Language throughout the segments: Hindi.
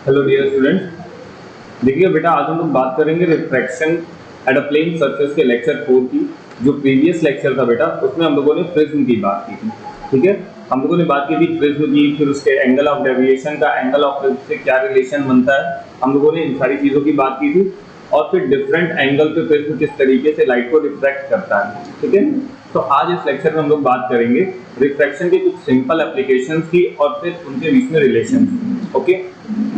हेलो डियर स्टूडेंट्स, देखिए बेटा आज हम लोग बात करेंगे refraction at a plane surface के लेक्चर 4 की। जो प्रीवियस लेक्चर था बेटा उसमें हम लोगों ने प्रिज्म की बात की थी। ठीक है, हम लोगों ने बात की थी प्रिज्म की, फिर उसके एंगल ऑफ डेविएशन का, एंगल ऑफ प्रिज्म से क्या रिलेशन बनता है, हम लोगों ने इन सारी चीज़ों की बात की थी। और फिर डिफरेंट एंगल पे प्रिज्म किस तरीके से लाइट को रिफ्रैक्ट करता है। ठीक है, तो आज इस लेक्चर में हम लोग बात करेंगे रिफ्रैक्शन के कुछ सिंपल एप्लीकेशंस की और फिर उनके बीच में रिलेशन। ओके,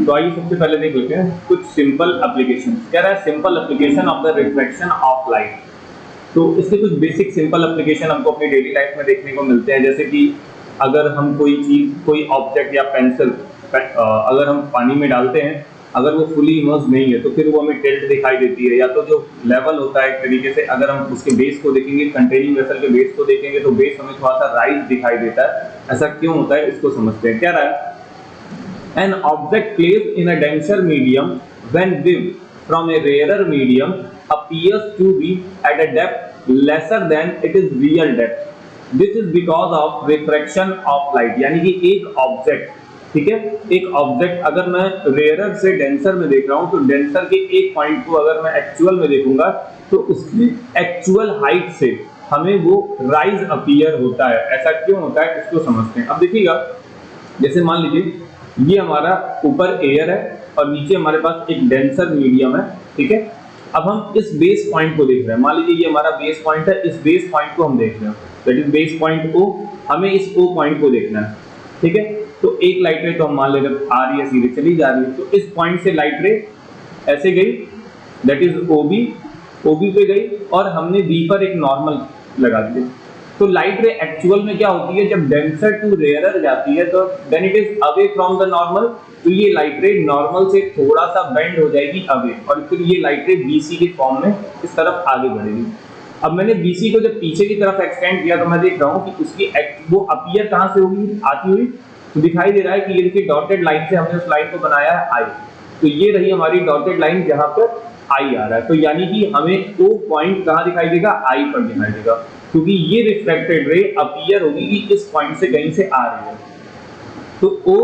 तो आइए सबसे पहले देख लेते हैं कुछ सिंपल एप्लीकेशन। कह रहा है simple application of the refraction of light. तो इसके कुछ बेसिक सिंपल एप्लीकेशन हमको अपनी डेली लाइफ में देखने को मिलते हैं, जैसे कि अगर हम कोई चीज, कोई ऑब्जेक्ट या पेंसिल अगर हम पानी में डालते हैं, अगर वो फुली इमर्स नहीं है तो फिर वो हमें टिल्ट दिखाई देती है, या तो जो लेवल होता है एक तरीके से अगर हम उसके बेस को देखेंगे, कंटेनिंग वेसल के बेस को देखेंगे तो बेस हमें थोड़ा सा राइज दिखाई देता है। ऐसा क्यों होता है इसको समझते हैं। क्या रहा है, an object placed in a denser medium when viewed from a rarer medium appears to be at a depth lesser than its real depth. This is because of refraction of light। यानी कि एक ऑब्जेक्ट, ठीक है, एक ऑब्जेक्ट अगर मैं रेयरर से डेंसर में देख रहा हूं तो डेंसर के एक पॉइंट को अगर मैं एक्चुअल में देखूंगा तो उसकी एक्चुअल हाइट से हमें वो राइज अपीयर होता है। ऐसा क्यों होता है इसको समझते हैं। अब देखिएगा, जैसे मान लीजिए ये हमारा ऊपर एयर है और नीचे हमारे पास एक डेंसर मीडियम है। ठीक है, अब हम इस बेस पॉइंट को देख रहे हैं। मान लीजिए ये हमारा बेस पॉइंट है, इस बेस पॉइंट को हम देख रहे हैं, that is base point O. हमें इस ओ पॉइंट को देखना है। ठीक है, तो एक लाइट रे तो हम मान लेते हैं आ रही है, सीधे चली जा रही है, तो इस पॉइंट से लाइट रे ऐसे गई, दैट इज ओबी, ओबी पे गई और हमने बी पर एक नॉर्मल लगा दिया। तो लाइट रे एक्चुअल में क्या होती है, जब डेंसर टू रेयरर जाती है तो then it is away from the normal. तो ये लाइट रे नॉर्मल से थोड़ा सा बेंड हो जाएगी अवे, और फिर ये लाइट रे बीसी के फॉर्म में इस तरफ आगे बढ़ेगी। अब मैंने बीसी को जब पीछे की तरफ एक्सटेंड किया तो मैं देख रहा हूँ कि उसकी वो अपीयर कहाँ से होगी, आती हुई। तो दिखाई दे रहा है कि ये देखिए डॉटेड लाइन से हमने उस लाइन को बनाया है आई। तो ये रही हमारी डॉटेड लाइन जहाँ पर आई आ रहा है। तो यानी कि हमें ओ पॉइंट कहाँ दिखाई देगा, आई पर दिखाई देगा, क्योंकि ये रिफ्रैक्टेड रे अपीयर होगी कि इस पॉइंट से कहीं से आ रही है। तो ओ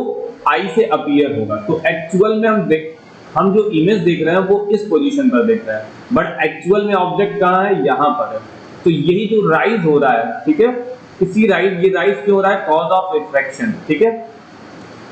आई से अपीयर होगा। तो एक्चुअल में हम जो इमेज देख रहे हैं वो इस पोजीशन पर देख रहे हैं, बट एक्चुअल में ऑब्जेक्ट कहाँ है, यहाँ पर है। तो यही जो राइज हो रहा है, ठीक है, इसी राइज, ये राइज क्यों हो रहा है, कॉज ऑफ रिफ्रैक्शन। ठीक है,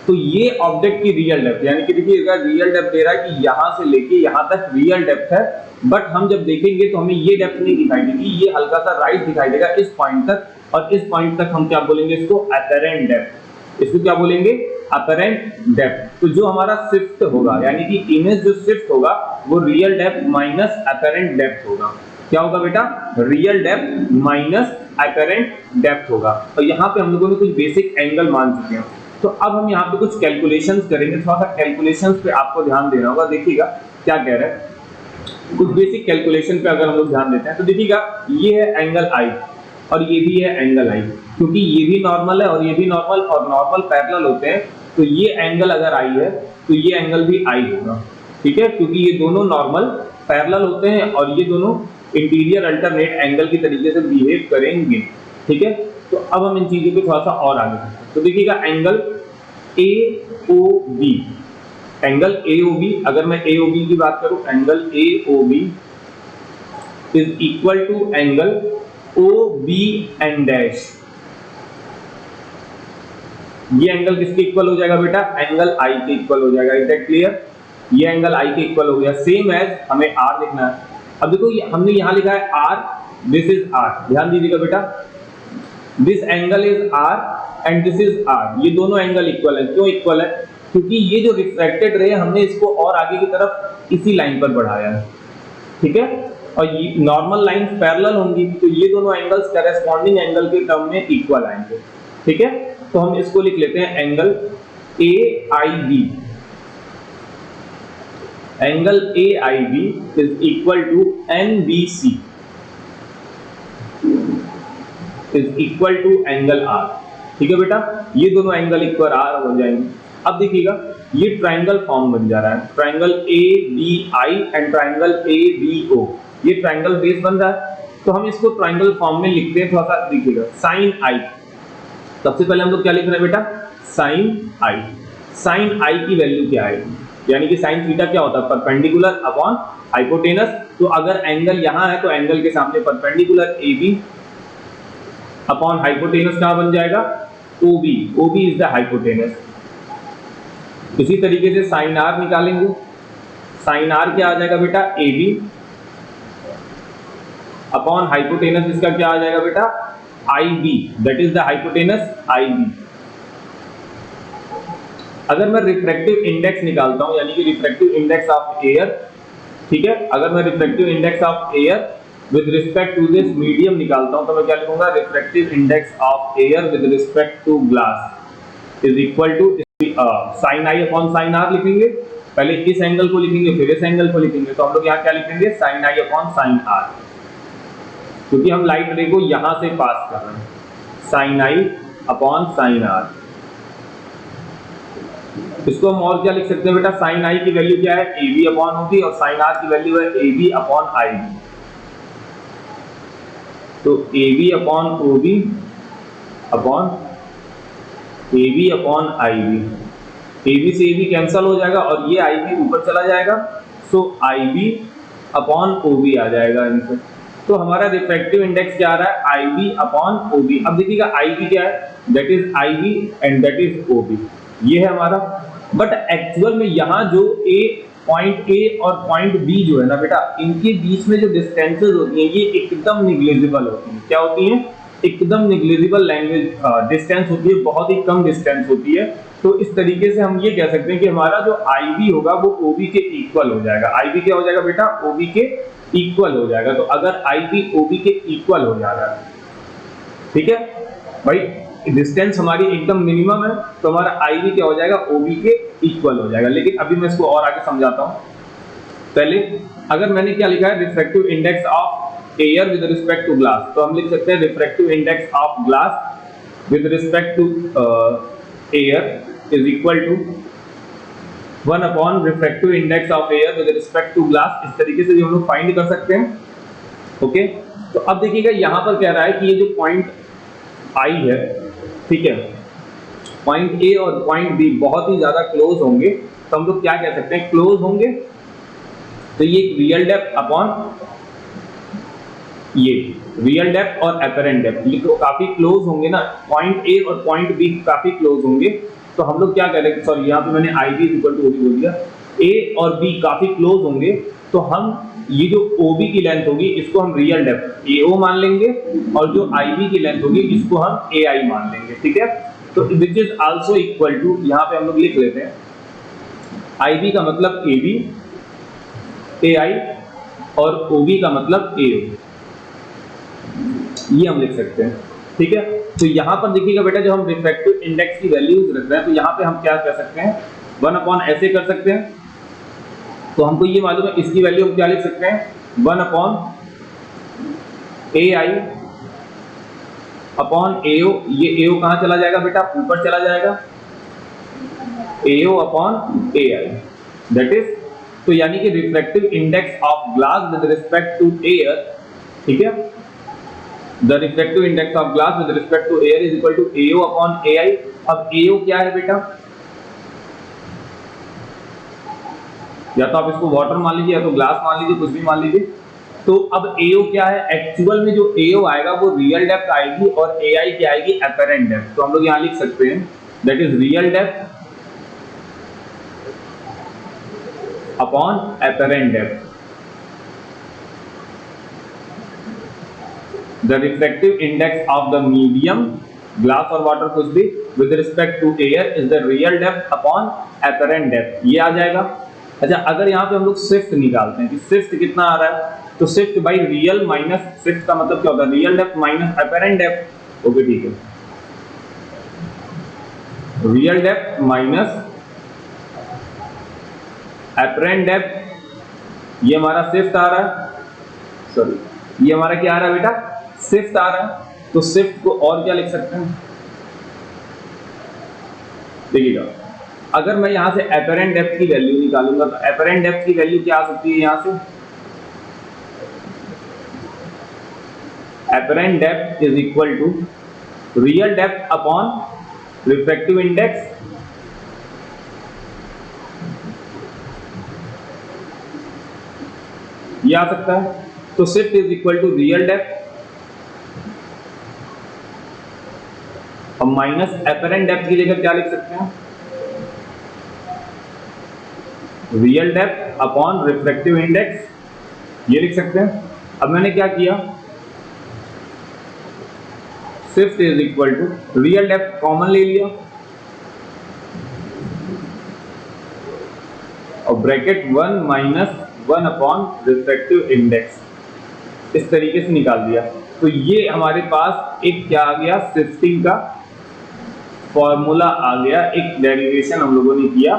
तो ये ऑब्जेक्ट की रियल डेप्थ, यानी कि देखिए रियल डेप्थ दे रहा है कि यहां से लेके यहां तक रियल डेप्थ है, बट हम जब देखेंगे तो हमें ये डेप्थ नहीं दिखाई देगी, ये हल्का सा राइज दिखाई देगा इस पॉइंट तक। और इस पॉइंट तक हम क्या बोलेंगे, इसको अपरेंट डेप्थ। इसको क्या बोलेंगे, अपरेंट डेप्थ। तो जो हमारा शिफ्ट होगा, यानी कि इमेज जो शिफ्ट होगा वो real depth minus apparent depth होगा। क्या होगा बेटा, real depth minus apparent depth होगा। और यहाँ पे हम लोगों ने कुछ बेसिक एंगल मान चुके हैं। तो अब हम यहाँ पे कुछ कैलकुलेशंस करेंगे, थोड़ा सा कैलकुलेशंस पे आपको ध्यान देना होगा। देखिएगा क्या कह रहा है, कुछ बेसिक कैलकुलेशन पे अगर हम लोग ध्यान देते हैं तो देखिएगा ये है एंगल आई और ये भी है एंगल आई, क्योंकि ये भी नॉर्मल है और ये भी नॉर्मल, और नॉर्मल पैरेलल होते हैं। तो ये एंगल अगर आई है तो ये एंगल भी आई होगा। ठीक है, क्योंकि ये दोनों नॉर्मल पैरेलल होते हैं और ये दोनों इंटीरियर अल्टरनेट एंगल की तरीके से बिहेव करेंगे। ठीक है, तो अब हम इन चीजों को थोड़ा सा और आगे बढ़ते हैं। तो देखिएगा angle A O B, angle A O B, अगर मैं ए ओ बी की बात करूं, angle A O B is equal to angle O B N dash. ये एंगल किसके इक्वल हो जाएगा बेटा, एंगल आई के इक्वल हो जाएगा। इज दैट क्लियर, ये एंगल आई के इक्वल हो गया। सेम एज हमें आर लिखना है। अब देखो हमने यहां लिखा है आर, दिस इज आर, ध्यान दीजिएगा बेटा, this angle is R and this is R. ये दोनों एंगल इक्वल है। क्यों इक्वल है, क्योंकि ये जो रिफ्रैक्टेड रे हमने इसको और आगे की तरफ इसी लाइन पर बढ़ाया है। ठीक है, और ये नॉर्मल लाइंस पैरेलल होंगी तो ये दोनों एंगल्स करेस्पॉन्डिंग एंगल के टर्म में इक्वल आएंगे। ठीक है, तो हम इसको लिख लेते हैं angle A I B. Angle A I B is equal to N B C is equal to angle R. ठीक है बेटा, ये दोनों एंगल इक्वल आर हो जाएंगे। अब देखिएगा ये ट्राइंगल फॉर्म बन जा रहा है, triangle A B I and triangle A B O, ये ट्राइंगल बेस बन रहा है। तो हम इसको ट्राइंगल फॉर्म में लिखते हैं। थोड़ा सा देखिएगा, साइन आई, सबसे पहले हम लोग क्या लिख रहे हैं बेटा, साइन आई। साइन आई की वैल्यू क्या है, यानी कि साइन थीटा क्या होता है, परपेंडिकुलर अपॉन हाइपोटेनस। तो अगर एंगल यहां है तो एंगल के सामने perpendicular A B upon hypotenuse कहां बन जाएगा, O B. O B is the hypotenuse. इसी तरीके से साइन आर निकालेंगे। साइन आर क्या आ जाएगा बेटा, ए बी अपॉन हाइपोटेनस इसका क्या आ जाएगा बेटा, I B, that is the hypotenuse I B. अगर मैं रिफ्रैक्टिव इंडेक्स निकालता हूं, यानी कि रिफ्रैक्टिव इंडेक्स ऑफ एयर, ठीक है, अगर मैं refractive index of air with respect to this medium निकालता हूं, तो मैं क्या लिखूंगा, refractive index of air with respect to glass is equal to sine i upon sine r लिखेंगे। पहले इस एंगल को लिखेंगे फिर इस एंगल को लिखेंगे, तो हम लोग यहाँ क्या लिखेंगे, sine i upon sine r, क्योंकि हम लाइट रे को यहां से पास कर रहे हैं। Sine i upon sine r, इसको हम और क्या लिख सकते हैं बेटा, साइन आई की वैल्यू क्या है, ए बी अपॉन होगी, और साइन आर की वैल्यू है A B upon I B. तो A B upon O B upon A B upon I B, A B से ए बी कैंसल हो जाएगा और ये आई बी ऊपर चला जाएगा, सो आई बी अपॉन ओ बी आ जाएगा इनसे। तो हमारा रिफ्रैक्टिव इंडेक्स क्या आ रहा है, I B upon O B. अब देखिएगा आई बी क्या है, that is I B and that is O B, ये है हमारा। बट एक्चुअल में यहाँ जो पॉइंट ए और पॉइंट बी जो है ना बेटा, इनके बीच में जो डिस्टेंसेस होती हैं ये एकदम निग्लिजिबल होती हैं। क्या होती हैं, एकदम निग्लिजिबल लैंग्वेज डिस्टेंस होती है, बहुत ही कम डिस्टेंस होती है। तो इस तरीके से हम ये कह सकते हैं कि हमारा जो आई बी होगा वो ओ बी के इक्वल हो जाएगा। आई बी क्या हो जाएगा बेटा, ओ बी के इक्वल हो जाएगा। तो अगर आई बी ओ बी के इक्वल हो जाएगा, ठीक है भाई, डिस्टेंस हमारी एकदम मिनिमम है, तो हमारा आई बी क्या हो जाएगा, ओ बी के इक्वल हो जाएगा। लेकिन अभी मैं इसको और आगे समझाता हूं। पहले अगर मैंने क्या लिखा है, refractive index of air with respect to glass, तो हम लिख सकते हैं refractive index of glass with respect to air is equal to 1 upon refractive index of air with respect to glass. इस तरीके से भी हम लोग फाइंड कर सकते हैं। ओके, तो अब देखिएगा यहां पर कह रहा है कि ये जो पॉइंट आई है, ठीक है, पॉइंट ए और पॉइंट बी बहुत ही ज्यादा क्लोज होंगे, तो हम लोग क्या कह सकते हैं, क्लोज होंगे। तो ये रियल डेप्थ अपॉन ये रियल डेप्थ और एपरेंट डेप्थ, ये तो काफी क्लोज होंगे ना, पॉइंट ए और पॉइंट बी काफी क्लोज होंगे। तो हम लोग क्या करेंगे, सॉरी यहाँ पे मैंने I B equal to O B बोल दिया, ए और बी काफी क्लोज होंगे, तो हम ये जो ओ बी की लेंथ होगी इसको हम रियल डेप्थ ए ओ मान लेंगे, और जो आई बी की लेंथ होगी इसको हम ए आई मान लेंगे, ठीक है। तो which is also equal to, यहाँ पे हम लोग लिख लेते हैं, आई बी का मतलब ए बी, ए आई, और ओ बी का मतलब ए ओ, ये हम लिख सकते हैं, ठीक है। तो यहाँ पर देखिएगा बेटा, जब हम रिफ्रैक्टिव इंडेक्स की वैल्यूज रख रहे हैं, तो यहाँ पे हम क्या कर सकते हैं, 1 अपॉन ऐसे कर सकते हैं। तो हमको ये मालूम है इसकी वैल्यू हम क्या लिख सकते हैं, 1 अपॉन ए आई अपॉन ए ओ। ये ए ओ कहाँ चला जाएगा बेटा, ऊपर चला जाएगा, A O upon A I, that is, तो यानी कि refractive index of glass with respect to air, ठीक है, the refractive index of glass with respect to air is equal to A O upon A I. अब ए ओ क्या है बेटा, या तो आप इसको वाटर मान लीजिए, या तो ग्लास मान लीजिए, कुछ भी मान लीजिए। तो अब AO क्या है, एक्चुअल में जो AO आएगा वो रियल डेप्थ आएगी, और AI क्या आएगी, एपरेंट डेप्थ। तो हम लोग यहाँ लिख सकते हैं that is real depth upon apparent depth. The refractive index of the medium, glass और वाटर कुछ भी, with respect to air is the real depth upon apparent depth, ये आ जाएगा। अच्छा, अगर यहाँ पे हम लोग शिफ्ट निकालते हैं कि शिफ्ट कितना आ रहा है, तो shift by real minus shift का मतलब क्या होता है, real depth minus apparent depth. Okay ठीक है, real depth minus apparent depth, ये हमारा शिफ्ट आ रहा है, सॉरी ये हमारा क्या आ रहा है बेटा, शिफ्ट आ रहा है। तो शिफ्ट को और क्या लिख सकते हैं, देखिएगा, अगर मैं यहां से एपरेंट डेप्थ की वैल्यू निकालूंगा, तो एपरेंट डेप्थ की वैल्यू क्या आ सकती है, यहां से apparent depth is equal to real depth upon refractive index ये आ सकता है। तो shift is equal to real depth और माइनस एपरेंट डेप्थ की जगह क्या लिख सकते हैं, real depth upon refractive index, ये लिख सकते हैं। अब मैंने क्या किया, shift is equal to real depth common ले लिया और bracket 1 minus 1 upon refractive index इस तरीके से निकाल दिया। तो ये हमारे पास एक क्या आ गया, शिफ्टिंग का फॉर्मूला आ गया, एक डेरिवेशन हम लोगों ने किया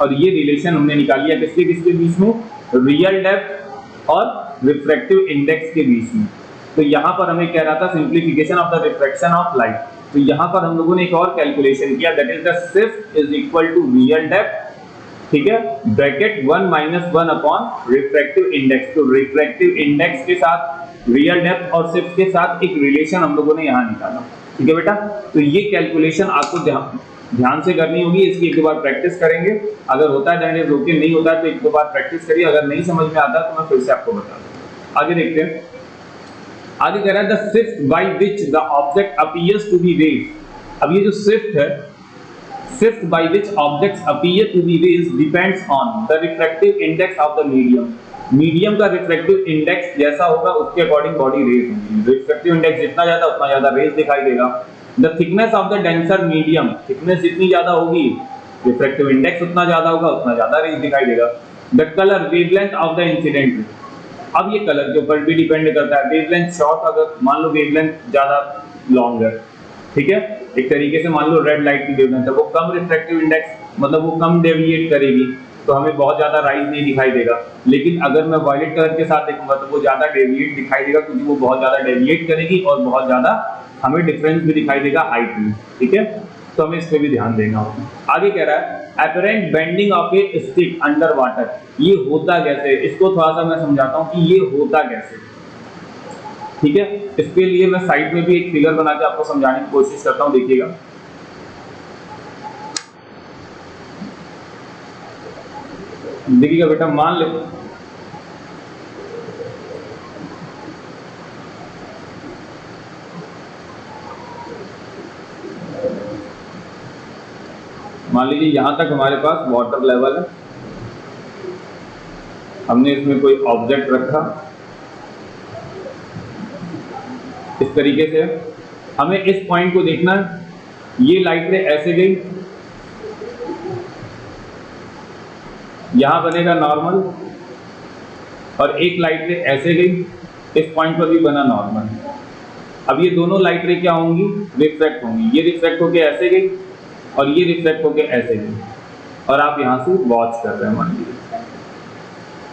और ये रिलेशन हमने निकाल लिया किसके किसके बीच में, रियल डेप्थ और रिफ्रैक्टिव इंडेक्स के बीच में। तो यहाँ पर हमें कह रहा था simplification of the refraction of light. तो यहाँ पर हम लोगों ने एक और कैलकुलेशन किया, that is the shift is equal to real depth, ठीक है, bracket 1 minus 1 upon refractive index. तो रिफ्रैक्टिव इंडेक्स के साथ रियल डेप्थ और शिफ्ट के साथ एक रिलेशन हम लोगों ने यहाँ निकाला, ठीक है बेटा। तो ये कैलकुलेशन आपको ध्यान से करनी होगी, इसकी एक दो बार प्रैक्टिस करेंगे, अगर होता है जाने रोके, नहीं होता है तो एक दो बार प्रैक्टिस करिए, अगर नहीं समझ में आता तो मैं फिर से आपको बता दूं। आगे देखते हैं, आगे कह रहा है the shift by which the object appears to be raised. अब ये जो शिफ्ट है, shift by which objects appear to be raised depends on the refractive index of the medium. Medium का रिफ्रैक्टिव इंडेक्स जैसा होगा उसके अकॉर्डिंग बॉडी रेज होगी। रिफ्रैक्टिव इंडेक्स जितना ज्यादा उतना ज्यादा रेज दिखाई देगा। The thickness of the denser medium, thickness जितनी ज्यादा होगी रिफ्रैक्टिव इंडेक्स उतना ज्यादा होगा, उतना ज्यादा रेज दिखाई देगा। The colour wavelength of the incident ray, अब ये कलर के ऊपर भी डिपेंड करता है। वेवलेंथ शॉर्ट, अगर मान लो वेवलेंथ ज्यादा लॉन्ग है, ठीक है, एक तरीके से मान लो रेड लाइट की वेवलेंथ है, वो कम रिफ्रैक्टिव इंडेक्स मतलब वो कम डेविएट करेगी तो हमें बहुत ज्यादा राइज नहीं दिखाई देगा। लेकिन अगर मैं वायलेट कलर के साथ देखूंगा तो वो ज्यादा डेविएट दिखाई देगा, क्योंकि वो बहुत ज्यादा डेविएट करेगी और बहुत ज्यादा हमें डिफरेंस भी दिखाई देगा हाइट में, ठीक है। तो हमें इस पे भी ध्यान देना होगा। आगे कह रहा है apparent bending of A stick under water, ये होता कैसे, इसको थोड़ा सा मैं समझाता हूँ कि ये होता कैसे, ठीक है। इसके लिए मैं साइड में भी एक फिगर बना के आपको समझाने की कोशिश करता हूँ, देखिएगा। देखिएगा बेटा, मान लो लीजिए यहां तक हमारे पास वाटर लेवल है, हमने इसमें कोई ऑब्जेक्ट रखा इस तरीके से, हमें इस पॉइंट को देखना है, ये लाइट रे ऐसे गई, यहां बनेगा नॉर्मल, और एक लाइट रे ऐसे गई, इस पॉइंट पर भी बना नॉर्मल। अब ये दोनों लाइट रे क्या होंगी, रिफ्रैक्ट होंगी, ये रिफ्रैक्ट होके ऐसे गई और ये रिफ्लेक्ट होके ऐसे गई, और आप यहां से वॉच कर रहे हैं मान लीजिए।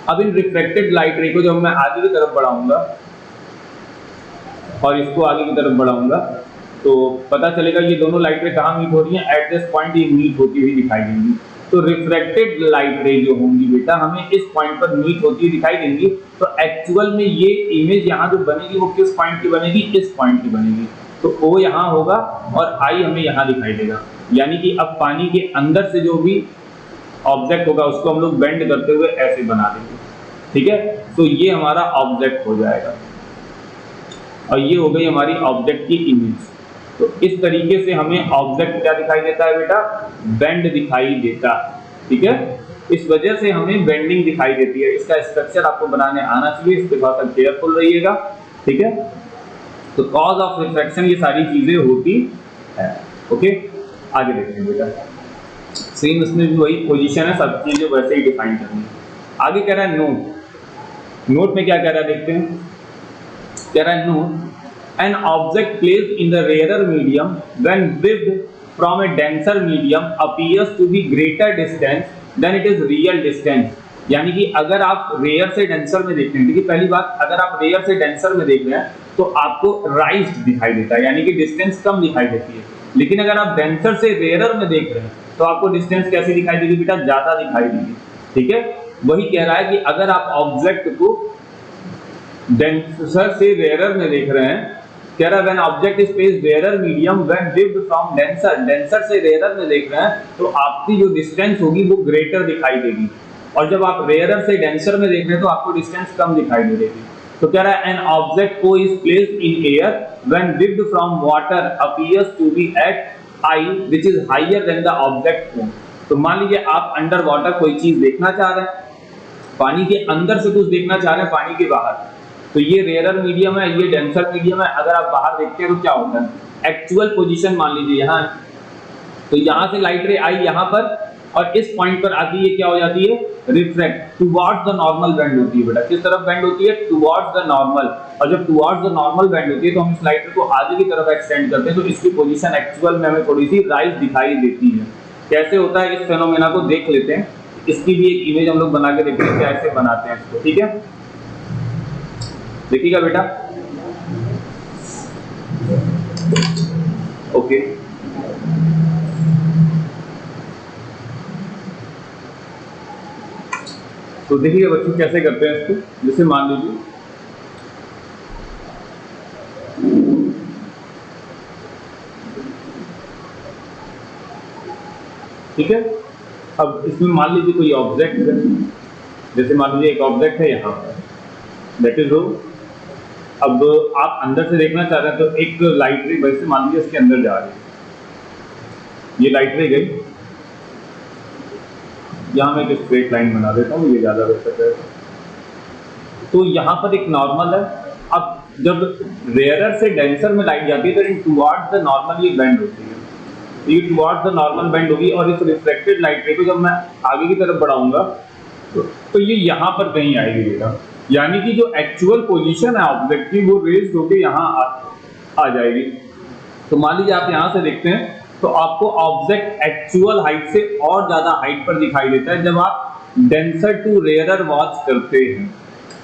अब इन रिफ्लेक्टेड लाइट रे को जब मैं आगे की तरफ बढ़ाऊंगा और इसको आगे की तरफ बढ़ाऊंगा तो पता चलेगा ये दोनों लाइट रे कहाँ मीट हो रही हैं, एट दिस पॉइंट ये मीट होती हुई दिखाई देंगी। तो रिफ्लेक्टेड लाइट रे जो होंगी बेटा हमें इस पॉइंट पर मीट होती हुई दिखाई देंगी। तो एक्चुअल में ये इमेज यहाँ जो बनेगी वो किस पॉइंट की बनेगी, इस पॉइंट की बनेगी। तो O यहाँ होगा और I हमें यहाँ दिखाई देगा, यानी कि अब पानी के अंदर से जो भी ऑब्जेक्ट होगा उसको हम लोग बेंड करते हुए ऐसे बना देंगे, ठीक है। तो ये हमारा ऑब्जेक्ट हो जाएगा और ये हो गई हमारी ऑब्जेक्ट की इमेज। तो इस तरीके से हमें ऑब्जेक्ट क्या दिखाई देता है बेटा, बेंड दिखाई देता है, ठीक है। इस वजह से हमें बेंडिंग दिखाई देती है। इसका स्ट्रक्चर आपको बनाने आना चाहिए, इस पे थोड़ा सा केयरफुल रहिएगा, ठीक है। तो कॉज ऑफ रिफ्रैक्शन ये सारी चीजें होती है, ओके। आगे देखते हैं बेटा, सेम इसमें भी वही पोजीशन है, सब चीजें वैसे ही डिफाइन करनी है। आगे कह रहा है नोट, नोट में क्या कह रहा है देखते हैं। कह रहा है note an object placed in the rarer medium when viewed from a denser medium appears to be greater distance than it is real distance. यानी कि अगर आप रेयर से डेंसर में देखते हैं, देखिए पहली बात, अगर आप रेयर से डेंसर में देख रहे हैं तो आपको राइज्ड दिखाई देता है, यानी कि डिस्टेंस कम दिखाई देती है। लेकिन अगर आप डेंसर से रेयरर में देख रहे हैं तो आपको डिस्टेंस कैसी दिखाई देगी बेटा, ज्यादा दिखाई देगी, ठीक है। वही कह रहा है कि अगर आप ऑब्जेक्ट को डेंसर से रेयरर में देख रहे हैं, कह रहा है when object is placed rarer medium when viewed from denser, denser से रेयरर में देख रहे हैं तो आपकी जो डिस्टेंस होगी वो ग्रेटर दिखाई देगी, और जब आप रेयरर से डेंसर में देख रहे हैं तो आपको डिस्टेंस कम दिखाई दे देगी। तो कह रहा है एन ऑब्जेक्ट को is placed in air when viewed from water appears to be at I which is higher than the object cone. तो मान लीजिए आप अंडर वाटर कोई चीज देखना चाह रहे हैं, पानी के अंदर से कुछ देखना चाह रहे हैं पानी के बाहर, तो ये रेयरर मीडियम है, ये डेंसर मीडियम है। अगर आप बाहर देखते हैं तो क्या होता है, एक्चुअल पोजीशन मान लीजिए यहाँ है, तो यहाँ से लाइट रे आई यहाँ पर और इस पॉइंट पर आती है, क्या हो जाती है, refract towards the normal bend होती है। बेटा किस तरफ बेंड होती है, टुवर्ड्स द नॉर्मल। और जब टुवर्ड्स द नॉर्मल बेंड होती है तो हम इस लाइट रे को आगे की तरफ एक्सटेंड करते हैं, तो इसकी पोजीशन एक्चुअल में हमें थोड़ी सी राइज दिखाई देती है। कैसे होता है इस फेनोमेना को देख लेते हैं, इसकी भी एक इमेज हम लोग बना के देखते हैं कैसे बनाते हैं इसको। ठीक है, देखिएगा बेटा। ओके, तो देखिए बच्चों कैसे करते हैं इसको। जैसे मान लीजिए ठीक है, अब इसमें मान लीजिए कोई ऑब्जेक्ट है, जैसे मान लीजिए एक ऑब्जेक्ट है यहाँ पर, दैट इज रो। अब आप अंदर से देखना चाह रहे हैं तो एक लाइट रे वैसे मान लीजिए इसके अंदर जा रही है, ये लाइट रे गई, यहाँ मैं एक स्ट्रेट लाइन बना देता हूँ, ये ज़्यादा बेहतर है। तो यहाँ पर एक नॉर्मल है। अब जब रेयरर से डेंसर में लाइट जाती है तो इन टुवर्ड्स द नॉर्मल ये बेंड होती है, ये टुवर्ड्स द नॉर्मल बेंड होगी। और इस रिफ्लेक्टेड लाइट रे को जब मैं आगे की तरफ बढ़ाऊंगा तो ये यहाँ पर कहीं आएगी बेटा, यानी कि जो एक्चुअल पोजीशन है ऑब्जेक्ट की वो रेज्ड होकर यहाँ आ जाएगी। तो मान लीजिए आप यहाँ से देखते हैं तो आपको ऑब्जेक्ट एक्चुअल हाइट से और ज्यादा हाइट पर दिखाई देता है जब आप डेंसर टू रेयरर वॉच करते हैं।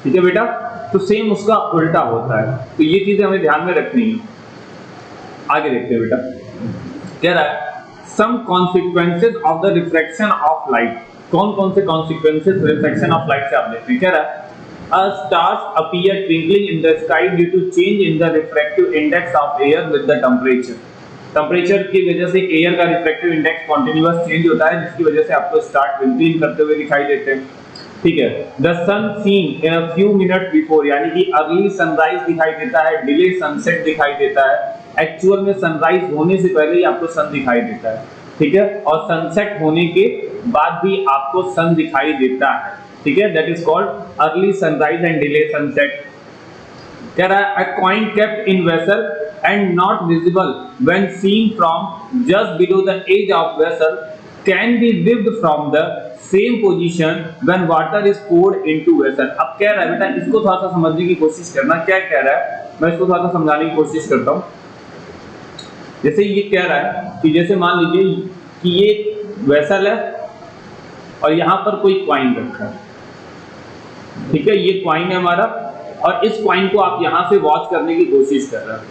ठीक है बेटा, तो सेम उसका उल्टा होता है। तो ये चीजें हमें ध्यान में रखनी है। आगे देखते हैं बेटा, कह रहा है some consequences of the refraction of light. कौन कौन से कॉन्सिक्वेंसेज रिफ्रैक्शन ऑफ लाइट से आप देखते हैं। कह रहा है A stars appear twinkling in the sky due to change in the refractive index of air with the temperature. Temperature की वजह से एयर का रिफ्रैक्टिव इंडेक्स कॉन्टिन्यूअस चेंज होता है, जिसकी वजह से आपको स्टार ट्विंकलिंग करते हुए दिखाई देते हैं। ठीक है, the sun seen in a few minutes before, यानी कि अर्ली सनराइज दिखाई देता है, डिले सनसेट दिखाई देता है। एक्चुअल में सनराइज होने से पहले ही आपको सन दिखाई देता है। ठीक है, और सनसेट होने के बाद भी आपको सन दिखाई देता है। ठीक है, that is called early sunrise and delay sunset. कह रहा है a coin kept in vessel and not visible when seen from just below the edge of vessel can be viewed from the same position when water is poured into vessel। अब कह रहा है बेटा इसको थोड़ा सा समझने की कोशिश करना, क्या कह रहा है मैं इसको थोड़ा सा समझाने की कोशिश करता हूँ। जैसे ये कह रहा है कि जैसे मान लीजिए कि ये वेसल है और यहाँ पर कोई कॉइन रखा है। ठीक है, ये कॉइन है हमारा और इस कॉइन को आप यहाँ से वॉच करने की कोशिश कर रहे हैं,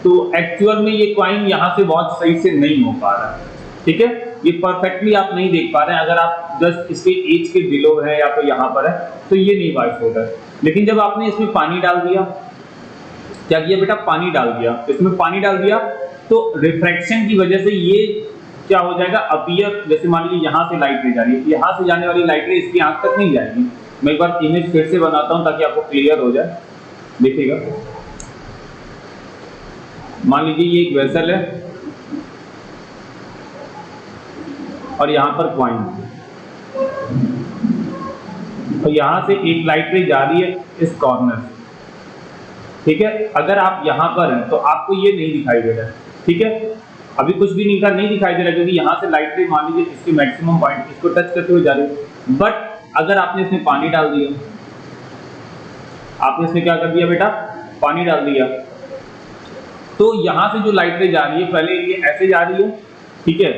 तो एक्चुअल में ये कॉइन यहाँ से वॉच सही से नहीं हो पा रहा है। ठीक है, ये परफेक्टली आप नहीं देख पा रहे हैं। अगर आप जस्ट इसके एज के बिलो है या तो यहाँ पर है तो ये नहीं वॉच होता है। लेकिन जब आपने इसमें पानी डाल दिया, क्या किया बेटा, पानी डाल दिया, इसमें पानी डाल दिया तो रिफ्रैक्शन की वजह से ये क्या हो जाएगा, अपीयर। जैसे मान लीजिए यहाँ से लाइट रे जा रही है, यहाँ से जाने वाली लाइट रे इसकी आंख तक नहीं जाएगी। मैं एक बार इमेज फिर से बनाता हूं ताकि आपको क्लियर हो जाए। देखिएगा, मान लीजिए ये एक वेसल है और यहां पर कॉइन, और यहां से एक लाइट रे जा रही है इस कॉर्नर से। ठीक है, अगर आप यहां पर हैं तो आपको ये नहीं दिखाई दे रहा है। ठीक है, अभी कुछ भी नहीं दिखाई दे रहा क्योंकि यहां से लाइट रे मान लीजिए इसके मैक्सिमम पॉइंट इसको टच करते हुए जा रही है। बट अगर आपने इसमें पानी डाल दिया, आपने इसमें क्या कर दिया बेटा, पानी डाल दिया, तो यहां से जो लाइट रे जा रही है पहले ये ऐसे जा रही है। ठीक है,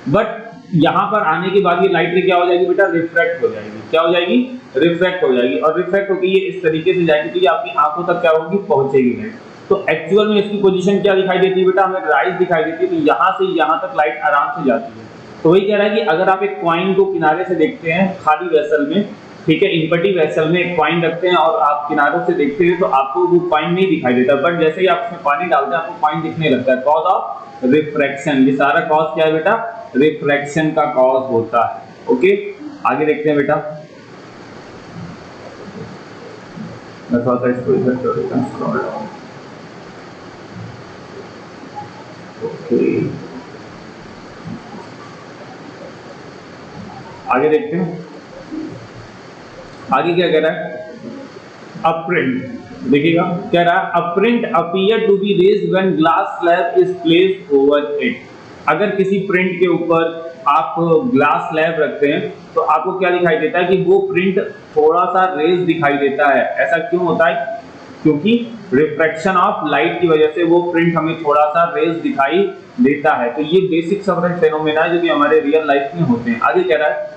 बट यहां पर आने के बाद ये लाइट रे क्या हो जाएगी बेटा, रिफ्रैक्ट हो जाएगी। क्या हो जाएगी, रिफ्रैक्ट हो जाएगी। और रिफ्रैक्ट होकर ये इस तरीके से जाएगी तो ये आपकी आंखों तक क्या होगी, पहुंचेगी नहीं। तो एक्चुअल में इसकी पोजीशन क्या दिखाई देती है बेटा, हमें राइज दिखाई देती है। तो यहाँ से यहाँ तक लाइट आराम से जाती है। तो वही कह रहा है कि अगर आप एक कॉइन को किनारे से देखते हैं खाली वेसल में, ठीक है, इम्पटी वेसल में एक कॉइन रखते हैं और आप किनारों से देखते हैं तो आपको वो कॉइन नहीं दिखाई देता। बट जैसे ही आप उसमें पानी डालते हैं आपको कॉइन दिखने लगता है। कॉज ऑफ रिफ्रैक्शन, ये सारा कॉज क्या है बेटा, रिफ्रैक्शन का कॉज होता है। ओके, आगे देखते हैं बेटा। मैं थोड़ा सा इसको इधर कर देता हूँ स्क्रॉल डाउन। ओके, आगे देखते हैं आगे क्या कह रहा है। अ प्रिंट देखिएगा, कह रहा है a print appear to be raised when glass slab is placed over it. अगर किसी प्रिंट के ऊपर आप ग्लास स्लैब रखते हैं तो आपको क्या दिखाई देता है कि वो प्रिंट थोड़ा सा रेज दिखाई देता है। ऐसा क्यों होता है? क्योंकि रिफ्रैक्शन ऑफ लाइट की वजह से वो प्रिंट हमें थोड़ा सा रेज दिखाई देता है। तो ये बेसिक सब फेनोमेना है जो कि हमारे रियल लाइफ में होते हैं। आगे कह रहा है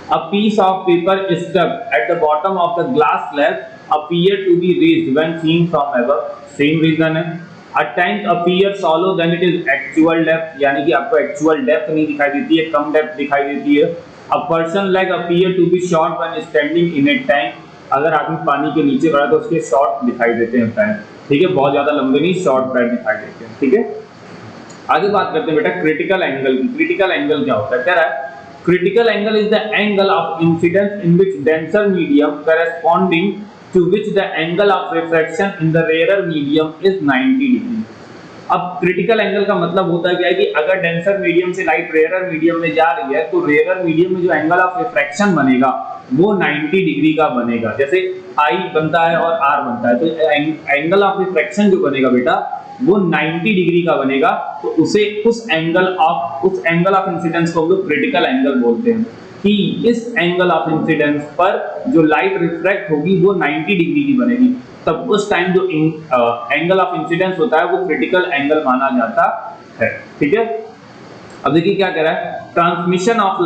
a piece of paper stuck at the bottom of the glass slab appear to be raised when seen from above। same reason है। a tank appear shallow than it is actual depth, यानी कि आपको actual depth नहीं दिखाई देती है, कम depth दिखाई देती है। a person leg appear to be short when standing in a tank। अगर आदमी पानी के नीचे खड़ा तो उसके शॉर्ट दिखाई देते हैं पैर, ठीक है, बहुत ज्यादा लंबे नहीं, शॉर्ट पैर दिखाई देते हैं, ठीक है। आगे बात करते हैं बेटा क्रिटिकल एंगल की। क्रिटिकल एंगल क्या होता है? कह रहा है critical angle is the angle of incidence in which denser medium corresponding to which the angle of refraction in the rarer medium is 90 degree। अब क्रिटिकल एंगल का मतलब होता है क्या है कि अगर डेंसर मीडियम से लाइट रेयर मीडियम में जा रही है तो रेयर मीडियम में जो एंगल ऑफ रिफ्रैक्शन बनेगा वो 90 डिग्री का बनेगा। जैसे आई बनता है और आर बनता है तो एंगल ऑफ रिफ्रैक्शन जो बनेगा बेटा वो 90 डिग्री का बनेगा। तो उसे उस एंगल ऑफ इंसिडेंस को हम लोग क्रिटिकल एंगल बोलते हैं कि इस एंगल ऑफ इंसिडेंस पर जो लाइट रिफ्रैक्ट होगी वो 90 डिग्री की बनेगी। तब उस टाइम जो एंगल ऑफ इंसिडेंस होता है वो क्रिटिकल एंगल माना जाता है, ठीक है। अब देखिए क्या कह रहा है, transmission of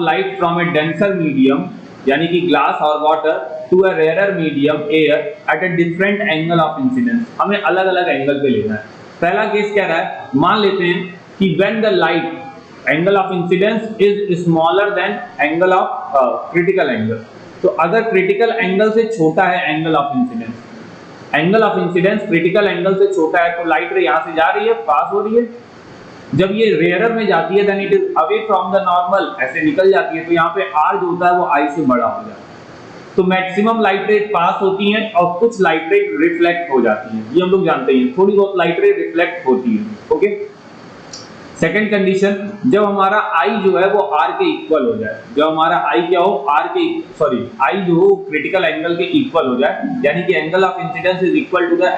light from a denser medium यानी कि ग्लास और water to a rare medium air at a different angle of incidence. हमें अलग अलग एंगल पे लेना है। पहला केस क्या रहा है, मान लेते हैं कि when the light angle of incidence is smaller than angle of critical angle. तो अगर क्रिटिकल एंगल से छोटा है angle of incidence critical angle से छोटा है तो लाइट रे यहां से जा रही है, पास हो रही है। जब ये रेयरर में जाती है then it is away from the normal, ऐसे निकल जाती है तो यहाँ पे आर जो होता है वो आई से बड़ा हो जाता है। तो मैक्सिमम लाइट रेट पास होती है और कुछ लाइट रेट रिफ्लेक्ट हो जाती है, ये हम लोग जानते हैं, थोड़ी बहुत लाइट रेट रिफ्लेक्ट होती है, ओके। सेकंड कंडीशन, जब हमारा आई जो है वो आर के इक्वल हो जाए, जब हमारा आई क्या हो, आई जो हो क्रिटिकल एंगल के इक्वल हो जाए, यानी कि angle of incidence is equal to the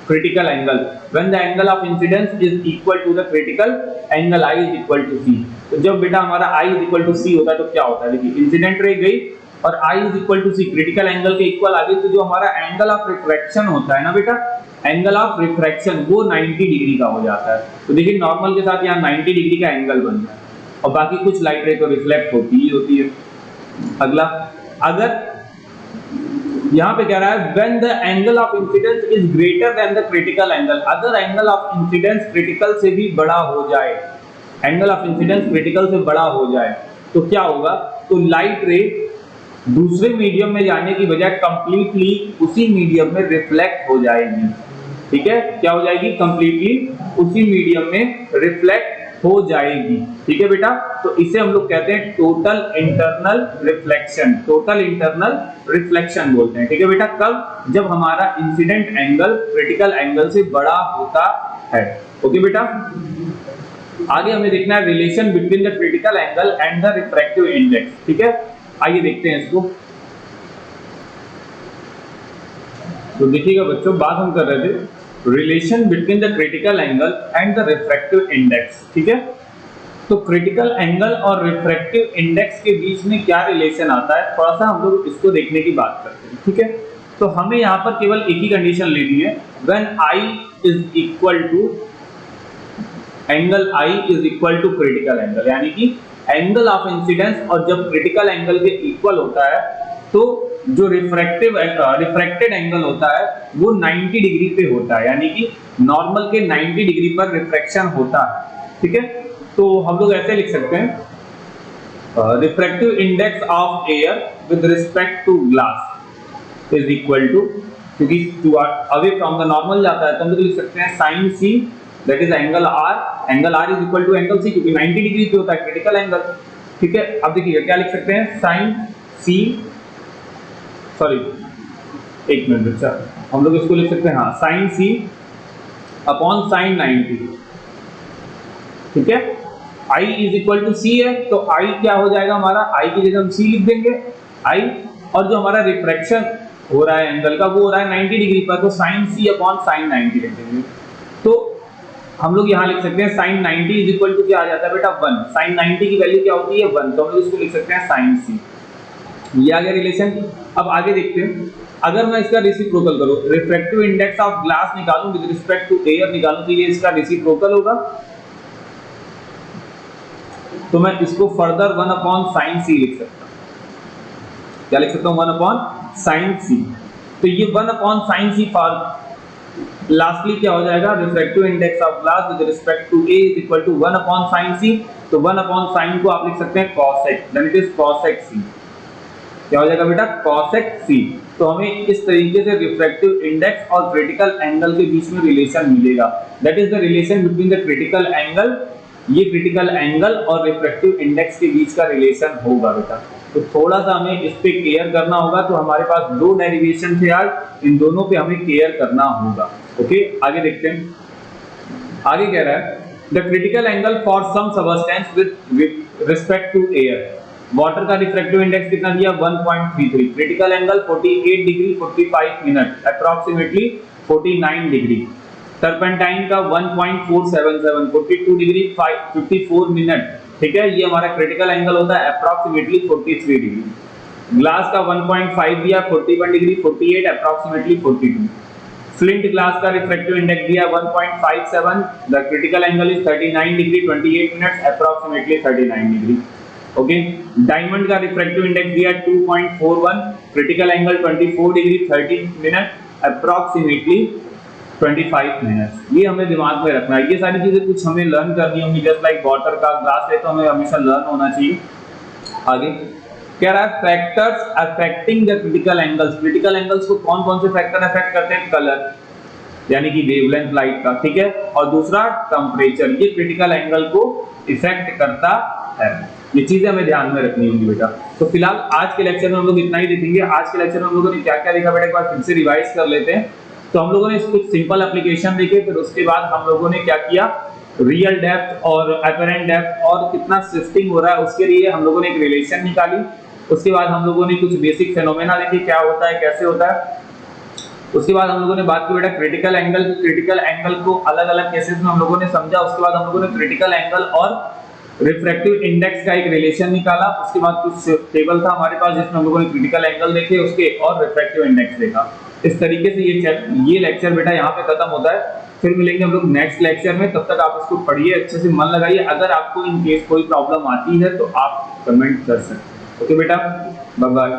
critical angle when the angle of incidence is equal to the critical angle I is equal to c। तो जब बेटा हमारा I is equal to c होता है तो क्या होता है, देखिए इंसिडेंट रे गई और I is equal to c critical angle के इक्वल आ गई, तो जो हमारा एंगल ऑफ रिफ्रैक्शन होता है ना बेटा, एंगल ऑफ रिफ्रैक्शन वो 90 डिग्री का हो जाता है। तो देखिए नॉर्मल के साथ यहाँ 90 डिग्री का एंगल बन जाए और बाकी कुछ लाइट रे तो रिफ्लेक्ट होती ही होती है। अगला, अगर यहाँ पे कह रहा है when the angle of incidence is greater than the critical angle, अगर एंगल ऑफ इंसिडेंस क्रिटिकल से भी बड़ा हो जाए, एंगल ऑफ इंसिडेंस क्रिटिकल से बड़ा हो जाए तो क्या होगा, तो लाइट रे दूसरे मीडियम में जाने की बजाय कंप्लीटली उसी मीडियम में रिफ्लेक्ट हो जाएगी, ठीक है, क्या हो जाएगी, कंप्लीटली उसी मीडियम में रिफ्लेक्ट हो जाएगी, ठीक है बेटा। तो इसे हम लोग कहते हैं टोटल इंटरनल रिफ्लेक्शन बोलते हैं, ठीक है बेटा। कब, जब हमारा इंसिडेंट एंगल क्रिटिकल एंगल से बड़ा होता है, ओके बेटा। आगे हमें देखना है relation between the critical angle and the refractive index, ठीक है। आइए देखते हैं इसको। तो देखिएगा बच्चों, बात हम कर रहे थे relation between the critical angle and the refractive index, ठीक है। तो क्रिटिकल एंगल और रिफ्रैक्टिव इंडेक्स के बीच में क्या रिलेशन आता है, थोड़ा सा हम लोग इसको देखने की बात करते हैं, ठीक है। तो हमें यहाँ पर केवल एक ही कंडीशन लेनी है, when I is equal to angle I is equal to critical angle, यानी कि एंगल ऑफ इंसिडेंस और जब क्रिटिकल एंगल के इक्वल होता है तो जो रिफ्रैक्टेड एंगल होता है वो 90 डिग्री पे होता है, यानी कि नॉर्मल के 90 डिग्री पर रिफ्रैक्शन होता है, ठीक है। तो हम लोग ऐसे लिख सकते हैं refractive index of air with respect to glass is equal to, क्योंकि अवे फ्रॉम द नॉर्मल जाता है तो हम लोग लिख सकते हैं sine C that is angle r is equal to angle C, क्योंकि 90 डिग्री पे होता है क्रिटिकल एंगल, ठीक है। अब देखिए क्या लिख सकते हैं, साइन सी सॉरी एक मिनट बच्चा, हम लोग इसको लिख सकते हैं हाँ साइन सी अपॉन साइन 90, ठीक है। I इज इक्वल टू सी है, तो I क्या हो जाएगा हमारा, I की जगह हम C लिख देंगे I, और जो हमारा रिफ्रैक्शन हो रहा है एंगल का वो हो रहा है 90 डिग्री पर, तो साइन C अपॉन साइन 90 लिख देंगे। तो हम लोग यहाँ लिख सकते हैं साइन 90 इज इक्वल टू क्या आ जाता है बेटा 1, साइन 90 की वैल्यू क्या होती है 1, तो हम लोग इसको लिख सकते हैं साइन C। ये आ गया रिलेशन। अब आगे देखते हैं, अगर मैं इसका रेसिप्रोकल करूं, रिफ्रैक्टिव इंडेक्स ऑफ ग्लास निकालूं विद रिस्पेक्ट टू एयर निकालूं, तो ये इसका रेसिप्रोकल होगा, तो मैं इसको फर्दर 1 अपॉन साइन सी लिख सकता हूं। क्या लिख सकता हूं 1 अपॉन साइन सी, तो ये 1 upon sine C for lastly क्या हो जाएगा, refractive index of glass with respect to A is equal to 1 upon sine C, तो 1 अपॉन साइन को आप लिख सकते हैं cosec, दैट इज cosec सी। क्या हो जाएगा बेटा cosec सी। तो हमें इस तरीके से रिफ्रैक्टिव इंडेक्स और क्रिटिकल एंगल के बीच में रिलेशन मिलेगा, that is the relation between the critical angle, ये क्रिटिकल एंगल और रिफ्रैक्टिव इंडेक्स के बीच का रिलेशन होगा बेटा। तो थोड़ा सा हमें इस पे केयर करना होगा, तो हमारे पास दो डेरिवेशन थे आज, इन दोनों पे हमें केयर करना होगा। ओके आगे देखते हैं, आगे कह रहा है the critical angle for some substance with respect to air, water का रिफ्रैक्टिव इंडेक्स कितना दिया 1.33, critical angle 48 degree 45 minute approximately 49 degree, turpentine का 1.477 42 डिग्री 54 मिनट, ठीक है, ये हमारा क्रिटिकल एंगल होता है अप्रॉक्सीमेटली 43 डिग्री। ग्लास का 1.5 दिया 41 डिग्री 48 अप्रॉक्सीमेटली 42। फ्लिंट ग्लास का रिफ्रैक्टिव इंडेक्स दिया 1.57, the critical angle is 39 degree 28 minutes approximately 39 degree. Okay, diamond का रिफ्रैक्टिव इंडेक्स दिया 2.41, critical angle 24 degree 30 minute approximately 25 minutes. ये हमें दिमाग में रखना है, ये सारी चीजें कुछ हमें लर्न करनी होंगी, जस्ट लाइक वाटर का ग्लास है तो हमें हमेशा लर्न होना चाहिए। आगे कह रहा है factors affecting the critical angles, critical angles को कौन कौन से फैक्टर अफेक्ट करते हैं, कलर यानी कि वेवलेंथ लाइट का, ठीक है, और दूसरा टेम्परेचर, ये क्रिटिकल एंगल को इफेक्ट करता है। ये चीजें हमें ध्यान में रखनी होंगी बेटा। तो फिलहाल आज के लेक्चर में हम लोग इतना ही देखेंगे। आज के लेक्चर में हम लोगों ने क्या क्या देखा बेटा एक बार फिर से रिवाइज कर लेते हैं। तो हम लोगों ने कुछ सिंपल एप्लीकेशन देखे, फिर उसके बाद हम लोगों ने क्या किया, रियल डेप्थ और अपरेंट डेप्थ और कितना शिफ्टिंग हो रहा है उसके लिए हम लोगों ने एक रिलेशन निकाली। उसके बाद हम लोगों ने कुछ बेसिक फेनोमेना देखे, क्या होता है कैसे होता है। उसके बाद हम लोगों ने बात की बेटा क्रिटिकल एंगल, क्रिटिकल एंगल को अलग अलग केसेस में हम लोगों ने समझा। उसके बाद हम लोगों ने क्रिटिकल एंगल और रिफ्रैक्टिव इंडेक्स का एक रिलेशन निकाला। उसके बाद कुछ टेबल था हमारे पास जिसमें हम लोगों ने क्रिटिकल एंगल देखे उसके और रिफ्रैक्टिव इंडेक्स देखा। इस तरीके से ये लेक्चर बेटा यहाँ पे खत्म होता है। फिर मिलेंगे हम लोग नेक्स्ट लेक्चर में, तब तक आप इसको पढ़िए, अच्छे से मन लगाइए। अगर आपको इन केस कोई प्रॉब्लम आती है तो आप कमेंट कर सकते हैं। ओके बेटा, बाय बाय।